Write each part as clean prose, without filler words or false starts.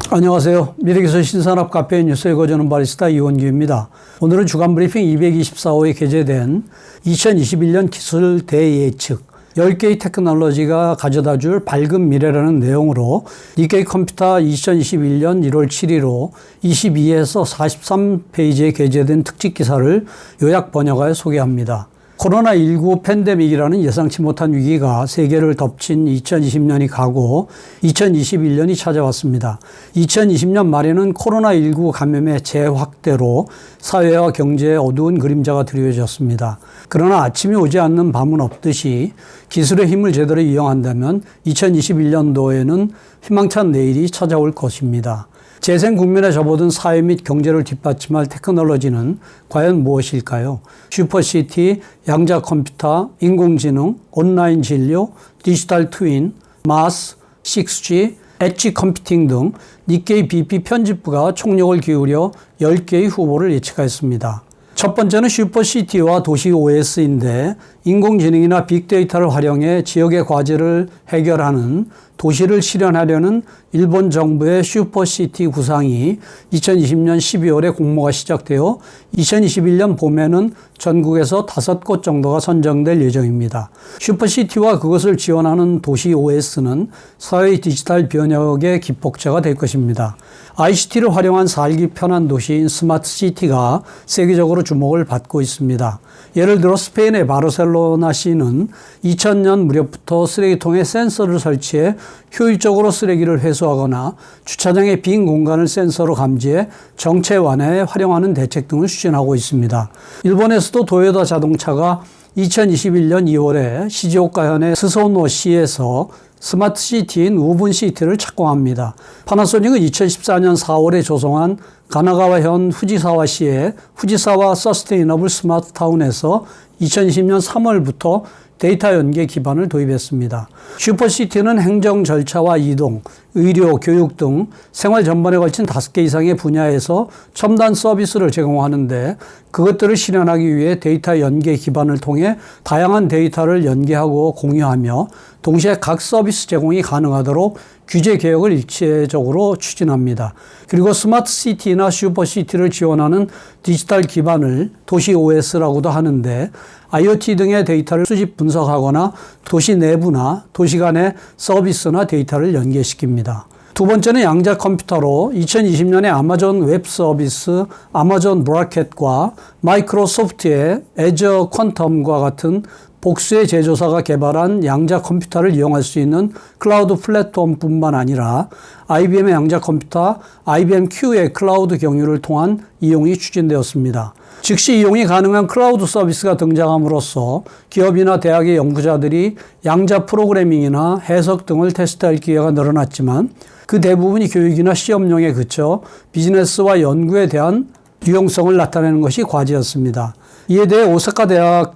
안녕하세요. 미래기술 신산업 카페 뉴스 읽어주는 바리스타 이원규입니다. 오늘은 주간 브리핑 224호에 게재된 2021년 기술 대예측 10개의 테크놀로지가 가져다줄 밝은 미래라는 내용으로 니케이 컴퓨터 2021년 1월 7일로 22에서 43페이지에 게재된 특집 기사를 요약 번역하여 소개합니다. 코로나19 팬데믹이라는 예상치 못한 위기가 세계를 덮친 2020년이 가고 2021년이 찾아왔습니다. 2020년 말에는 코로나19 감염의 재확대로 사회와 경제에 어두운 그림자가 드리워졌습니다. 그러나 아침이 오지 않는 밤은 없듯이 기술의 힘을 제대로 이용한다면 2021년도에는 희망찬 내일이 찾아올 것입니다. 재생 국면에 접어든 사회 및 경제를 뒷받침할 테크놀로지는 과연 무엇일까요? 슈퍼시티, 양자 컴퓨터, 인공지능, 온라인 진료, 디지털 트윈, 마스, 6G, 엣지 컴퓨팅 등 니케이 BP 편집부가 총력을 기울여 10개의 후보를 예측하였습니다. 첫 번째는 슈퍼시티와 도시 OS인데 인공지능이나 빅데이터를 활용해 지역의 과제를 해결하는 도시를 실현하려는 일본 정부의 슈퍼시티 구상이 2020년 12월에 공모가 시작되어 2021년 봄에는 전국에서 5곳 정도가 선정될 예정입니다. 슈퍼시티와 그것을 지원하는 도시 OS는 사회의 디지털 변혁의 기폭제가 될 것입니다. ICT를 활용한 살기 편한 도시인 스마트시티가 세계적으로 주목을 받고 있습니다. 예를 들어 스페인의 바르셀로나시는 2000년 무렵부터 쓰레기통에 센서를 설치해 효율적으로 쓰레기를 회수하거나 주차장의 빈 공간을 센서로 감지해 정체 완화에 활용하는 대책 등을 추진하고 있습니다. 일본에서도 도요타 자동차가 2021년 2월에 시즈오카현의 스소노시에서 스마트시티인 우분시티를 착공합니다. 파나소닉은 2014년 4월에 조성한 가나가와현 후지사와시의 후지사와 서스테이너블 스마트타운에서 2020년 3월부터 데이터 연계 기반을 도입했습니다. 슈퍼시티는 행정 절차와 이동, 의료, 교육 등 생활 전반에 걸친 5개 이상의 분야에서 첨단 서비스를 제공하는데 그것들을 실현하기 위해 데이터 연계 기반을 통해 다양한 데이터를 연계하고 공유하며 동시에 각 서비스 제공이 가능하도록 규제 개혁을 일체적으로 추진합니다. 그리고 스마트시티나 슈퍼시티를 지원하는 디지털 기반을 도시 OS라고도 하는데 IoT 등의 데이터를 수집 분석하거나 도시 내부나 도시 간의 서비스나 데이터를 연계시킵니다. 두 번째는 양자 컴퓨터로 2020년에 아마존 웹 서비스, 아마존 브라켓과 마이크로소프트의 애저 퀀텀과 같은 복수의 제조사가 개발한 양자 컴퓨터를 이용할 수 있는 클라우드 플랫폼뿐만 아니라 IBM의 양자 컴퓨터, IBM Q의 클라우드 경유를 통한 이용이 추진되었습니다. 즉시 이용이 가능한 클라우드 서비스가 등장함으로써 기업이나 대학의 연구자들이 양자 프로그래밍이나 해석 등을 테스트할 기회가 늘어났지만 그 대부분이 교육이나 시험용에 그쳐 비즈니스와 연구에 대한 유용성을 나타내는 것이 과제였습니다. 이에 대해 오사카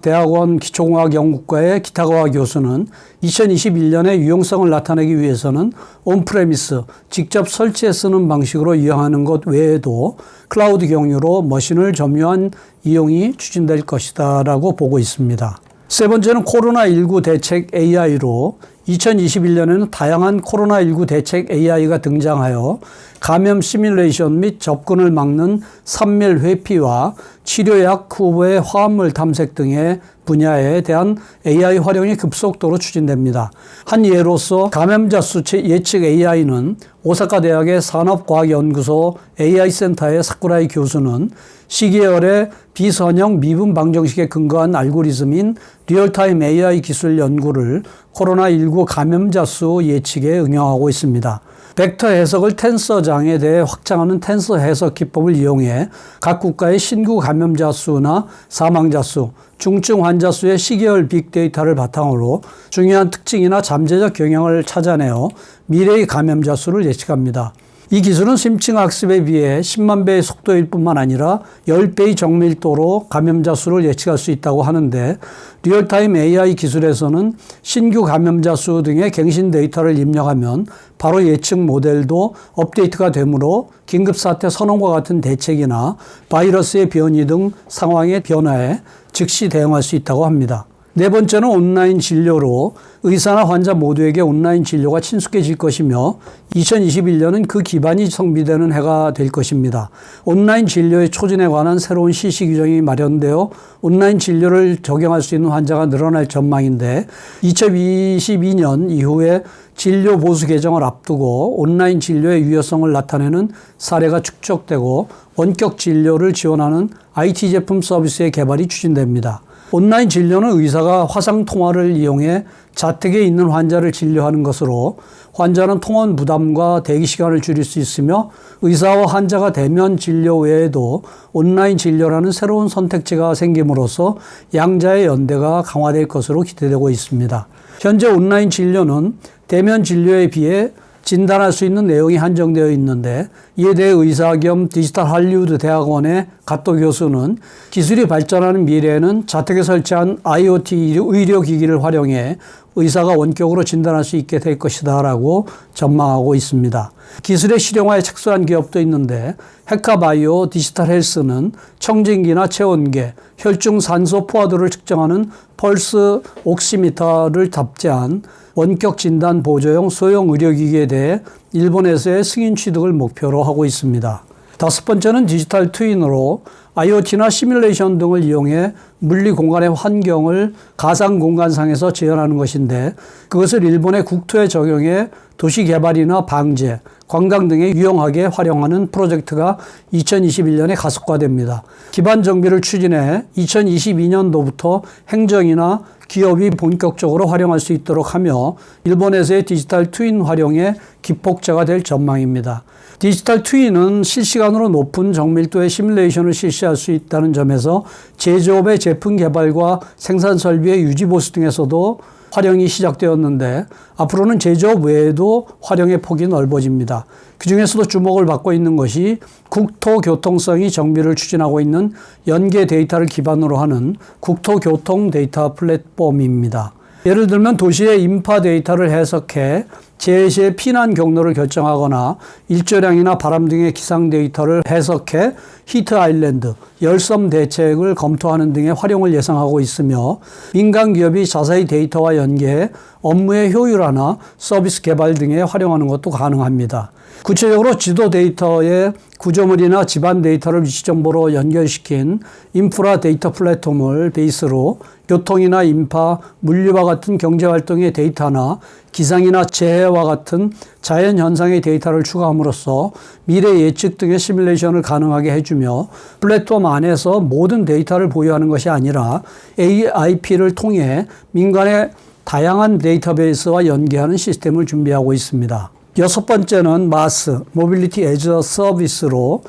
대학원 기초공학연구과의 기타가와 교수는 2021년에 유용성을 나타내기 위해서는 온프레미스, 직접 설치해 쓰는 방식으로 이용하는 것 외에도 클라우드 경유로 머신을 점유한 이용이 추진될 것이다 라고 보고 있습니다. 세 번째는 코로나19 대책 AI로 2021년에는 다양한 코로나19 대책 AI가 등장하여 감염 시뮬레이션 및 접근을 막는 산밀 회피와 치료약 후보의 화합물 탐색 등의 분야에 대한 AI 활용이 급속도로 추진됩니다. 한 예로서 감염자 수 예측 AI는 오사카 대학의 산업과학연구소 AI센터의 사쿠라이 교수는 시계열의 비선형 미분 방정식에 근거한 알고리즘인 리얼타임 AI 기술 연구를 코로나19 감염자 수 예측에 응용하고 있습니다. 벡터 해석을 텐서장에 대해 확장하는 텐서 해석 기법을 이용해 각 국가의 신규 감염자 수나 사망자 수, 중증 환자 수의 시계열 빅데이터를 바탕으로 중요한 특징이나 잠재적 경향을 찾아내어 미래의 감염자 수를 예측합니다. 이 기술은 심층 학습에 비해 10만 배의 속도일 뿐만 아니라 10배의 정밀도로 감염자 수를 예측할 수 있다고 하는데 리얼타임 AI 기술에서는 신규 감염자 수 등의 갱신 데이터를 입력하면 바로 예측 모델도 업데이트가 되므로 긴급사태 선언과 같은 대책이나 바이러스의 변이 등 상황의 변화에 즉시 대응할 수 있다고 합니다. 네 번째는 온라인 진료로 의사나 환자 모두에게 온라인 진료가 친숙해질 것이며 2021년은 그 기반이 성비되는 해가 될 것입니다. 온라인 진료의 초진에 관한 새로운 실시 규정이 마련되어 온라인 진료를 적용할 수 있는 환자가 늘어날 전망인데 2022년 이후에 진료 보수 개정을 앞두고 온라인 진료의 유효성을 나타내는 사례가 축적되고 원격 진료를 지원하는 IT 제품 서비스의 개발이 추진됩니다. 온라인 진료는 의사가 화상 통화를 이용해 자택에 있는 환자를 진료하는 것으로 환자는 통원 부담과 대기 시간을 줄일 수 있으며 의사와 환자가 대면 진료 외에도 온라인 진료라는 새로운 선택지가 생김으로써 양자의 연대가 강화될 것으로 기대되고 있습니다. 현재 온라인 진료는 대면 진료에 비해 진단할 수 있는 내용이 한정되어 있는데 이에 대해 의사 겸 디지털 할리우드 대학원의 갓도 교수는 기술이 발전하는 미래에는 자택에 설치한 IoT 의료기기를 활용해 의사가 원격으로 진단할 수 있게 될 것이다 라고 전망하고 있습니다. 기술의 실용화에 착수한 기업도 있는데 헤카바이오 디지털 헬스는 청진기나 체온계, 혈중 산소 포화도를 측정하는 펄스 옥시미터를 탑재한 원격 진단 보조용 소형 의료기기에 대해 일본에서의 승인 취득을 목표로 하고 있습니다. 다섯 번째는 디지털 트윈으로 IoT나 시뮬레이션 등을 이용해 물리 공간의 환경을 가상 공간상에서 재현하는 것인데 그것을 일본의 국토에 적용해 도시 개발이나 방제, 관광 등에 유용하게 활용하는 프로젝트가 2021년에 가속화됩니다. 기반 정비를 추진해 2022년도부터 행정이나 기업이 본격적으로 활용할 수 있도록 하며 일본에서의 디지털 트윈 활용에 기폭제가 될 전망입니다. 디지털 트윈은 실시간으로 높은 정밀도의 시뮬레이션을 실시할 수 있다는 점에서 제조업의 제품 개발과 생산 설비의 유지 보수 등에서도 활용이 시작되었는데 앞으로는 제조업 외에도 활용의 폭이 넓어집니다. 그중에서도 주목을 받고 있는 것이 국토교통성이 정비를 추진하고 있는 연계 데이터를 기반으로 하는 국토교통 데이터 플랫폼입니다. 예를 들면 도시의 인파 데이터를 해석해 재해 시의 피난 경로를 결정하거나 일조량이나 바람 등의 기상 데이터를 해석해 히트 아일랜드, 열섬 대책을 검토하는 등의 활용을 예상하고 있으며 민간 기업이 자세히 데이터와 연계해 업무의 효율화나 서비스 개발 등에 활용하는 것도 가능합니다. 구체적으로 지도 데이터에 구조물이나 집안 데이터를 위치 정보로 연결시킨 인프라 데이터 플랫폼을 베이스로 교통이나 인파, 물류와 같은 경제활동의 데이터나 기상이나 재해와 같은 자연현상의 데이터를 추가함으로써 미래 예측 등의 시뮬레이션을 가능하게 해주며 플랫폼 안에서 모든 데이터를 보유하는 것이 아니라 AIP를 통해 민간의 다양한 데이터베이스와 연계하는 시스템을 준비하고 있습니다. 여섯 번째는 MaaS, Mobility as a Service로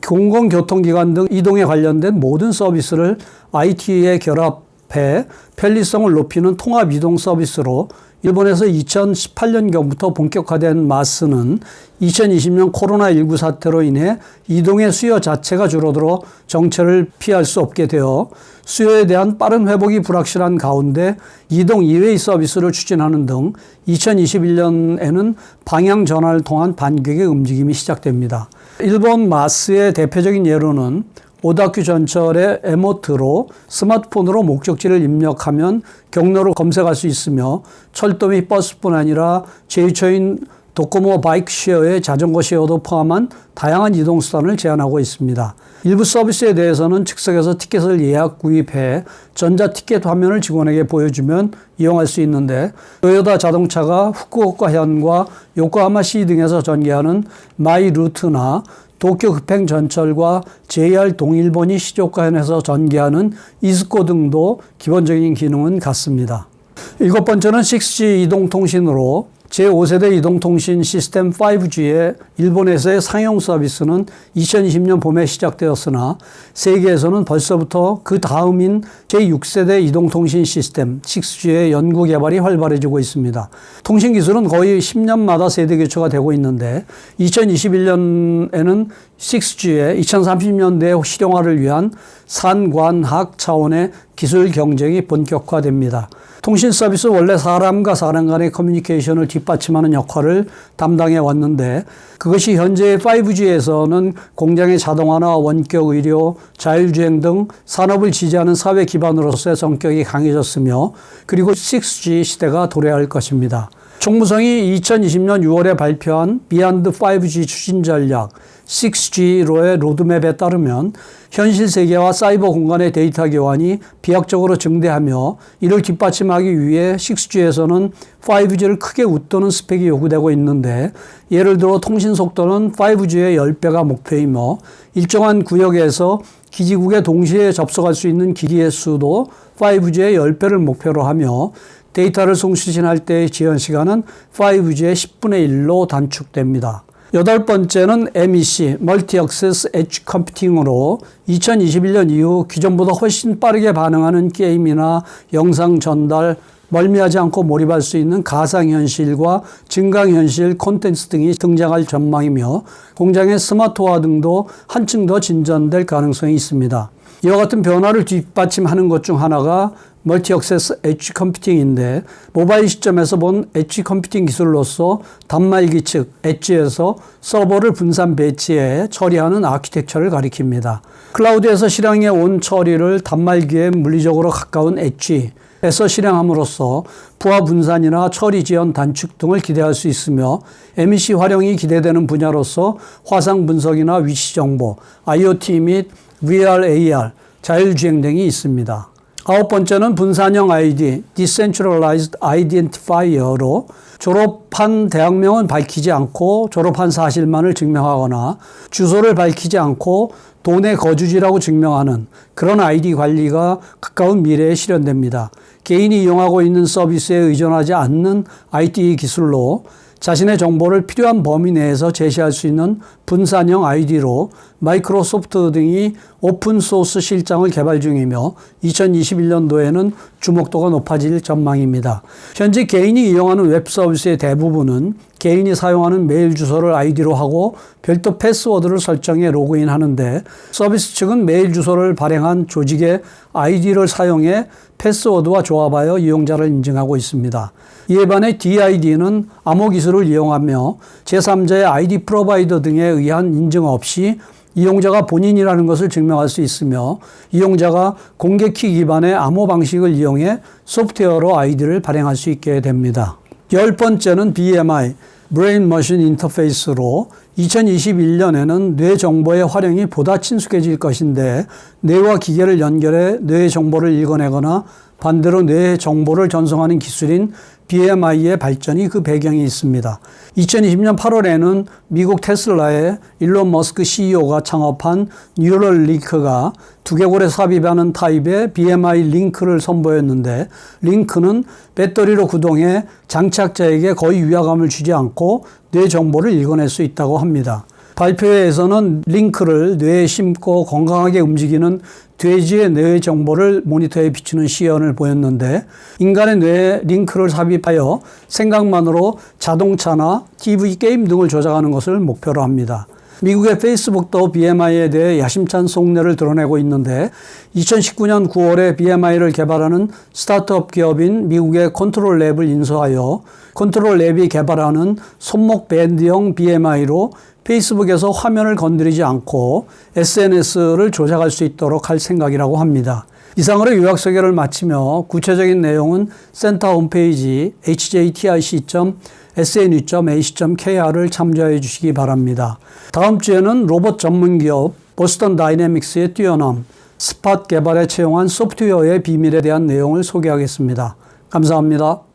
공공교통기관 등 이동에 관련된 모든 서비스를 IT에 결합해 편리성을 높이는 통합이동 서비스로 일본에서 2018년경부터 본격화된 MaaS는 2020년 코로나19 사태로 인해 이동의 수요 자체가 줄어들어 정체를 피할 수 없게 되어 수요에 대한 빠른 회복이 불확실한 가운데 이동 이외의 서비스를 추진하는 등 2021년에는 방향 전환을 통한 반격의 움직임이 시작됩니다. 일본 MaaS의 대표적인 예로는 오다큐 전철의 에모트로 스마트폰으로 목적지를 입력하면 경로를 검색할 수 있으며 철도 및 버스뿐 아니라 제2초인 도코모 바이크 쉐어의 자전거 쉐어도 포함한 다양한 이동수단을 제한하고 있습니다. 일부 서비스에 대해서는 즉석에서 티켓을 예약 구입해 전자티켓 화면을 직원에게 보여주면 이용할 수 있는데 토요타 자동차가 후쿠오카현과 요코하마시 등에서 전개하는 마이루트나 도쿄 급행 전철과 JR 동일본이 시조카현에서 전개하는 이스코 등도 기본적인 기능은 같습니다. 일곱 번째는 6G 이동통신으로 제5세대 이동통신 시스템 5G의 일본에서의 상용 서비스는 2020년 봄에 시작되었으나 세계에서는 벌써부터 그 다음인 제6세대 이동통신 시스템 6G의 연구 개발이 활발해지고 있습니다. 통신 기술은 거의 10년마다 세대 교체가 되고 있는데 2021년에는 6G의 2030년대 실용화를 위한 산관학 차원의 기술 경쟁이 본격화됩니다. 통신 서비스 원래 사람과 사람 간의 커뮤니케이션을 뒷받침하는 역할을 담당해 왔는데 그것이 현재의 5G에서는 공장의 자동화나 원격 의료, 자율주행 등 산업을 지지하는 사회 기반으로서의 성격이 강해졌으며 그리고 6G 시대가 도래할 것입니다. 총무성이 2020년 6월에 발표한 비욘드 5G 추진 전략 6G로의 로드맵에 따르면 현실 세계와 사이버 공간의 데이터 교환이 비약적으로 증대하며 이를 뒷받침하기 위해 6G에서는 5G를 크게 웃도는 스펙이 요구되고 있는데 예를 들어 통신 속도는 5G의 10배가 목표이며 일정한 구역에서 기지국에 동시에 접속할 수 있는 기기의 수도 5G의 10배를 목표로 하며 데이터를 송수신할 때의 지연 시간은 5G의 10분의 1로 단축됩니다. 여덟 번째는 MEC, Multi Access Edge Computing으로 2021년 이후 기존보다 훨씬 빠르게 반응하는 게임이나 영상 전달, 멀미하지 않고 몰입할 수 있는 가상현실과 증강현실 콘텐츠 등이 등장할 전망이며 공장의 스마트화 등도 한층 더 진전될 가능성이 있습니다. 이와 같은 변화를 뒷받침하는 것 중 하나가 멀티 액세스 엣지 컴퓨팅인데 모바일 시점에서 본 엣지 컴퓨팅 기술로서 단말기 측 엣지에서 서버를 분산 배치해 처리하는 아키텍처를 가리킵니다. 클라우드에서 실행해 온 처리를 단말기에 물리적으로 가까운 엣지에서 실행함으로써 부하 분산이나 처리 지연 단축 등을 기대할 수 있으며 MEC 활용이 기대되는 분야로서 화상 분석이나 위치 정보, IoT 및 VR, AR, 자율주행 등이 있습니다. 아홉 번째는 분산형 ID, Decentralized Identifier로 졸업한 대학명은 밝히지 않고 졸업한 사실만을 증명하거나 주소를 밝히지 않고 도내 거주지라고 증명하는 그런 ID 관리가 가까운 미래에 실현됩니다. 개인이 이용하고 있는 서비스에 의존하지 않는 IT 기술로 자신의 정보를 필요한 범위 내에서 제시할 수 있는 분산형 아이디로 마이크로소프트 등이 오픈소스 실장을 개발 중이며 2021년도에는 주목도가 높아질 전망입니다. 현재 개인이 이용하는 웹 서비스의 대부분은 개인이 사용하는 메일 주소를 아이디로 하고 별도 패스워드를 설정해 로그인하는데 서비스 측은 메일 주소를 발행한 조직의 아이디를 사용해 패스워드와 조합하여 이용자를 인증하고 있습니다. 이에 반해 DID는 암호 기술을 이용하며 제3자의 ID 프로바이더 등에 의한 인증 없이 이용자가 본인이라는 것을 증명할 수 있으며 이용자가 공개키 기반의 암호 방식을 이용해 소프트웨어로 아이디를 발행할 수 있게 됩니다. 열 번째는 BMI, Brain Machine Interface로 2021년에는 뇌 정보의 활용이 보다 친숙해질 것인데 뇌와 기계를 연결해 뇌의 정보를 읽어내거나 반대로 뇌의 정보를 전송하는 기술인 BMI의 발전이 그 배경에 있습니다. 2020년 8월에는 미국 테슬라의 일론 머스크 CEO가 창업한 뉴럴링크가 두개골에 삽입하는 타입의 BMI 링크를 선보였는데 링크는 배터리로 구동해 장착자에게 거의 위화감을 주지 않고 뇌 정보를 읽어낼 수 있다고 합니다. 발표회에서는 링크를 뇌에 심고 건강하게 움직이는 돼지의 뇌 정보를 모니터에 비추는 시연을 보였는데 인간의 뇌에 링크를 삽입하여 생각만으로 자동차나 TV 게임 등을 조작하는 것을 목표로 합니다. 미국의 페이스북도 BMI에 대해 야심찬 속내를 드러내고 있는데 2019년 9월에 BMI를 개발하는 스타트업 기업인 미국의 컨트롤랩을 인수하여 컨트롤랩이 개발하는 손목 밴드형 BMI로 페이스북에서 화면을 건드리지 않고 SNS를 조작할 수 있도록 할 생각이라고 합니다. 이상으로 요약 소개를 마치며 구체적인 내용은 센터 홈페이지 hjtic.snu.ac.kr을 참조해 주시기 바랍니다. 다음 주에는 로봇 전문기업 보스턴 다이내믹스의 뛰어남, 스팟 개발에 채용한 소프트웨어의 비밀에 대한 내용을 소개하겠습니다. 감사합니다.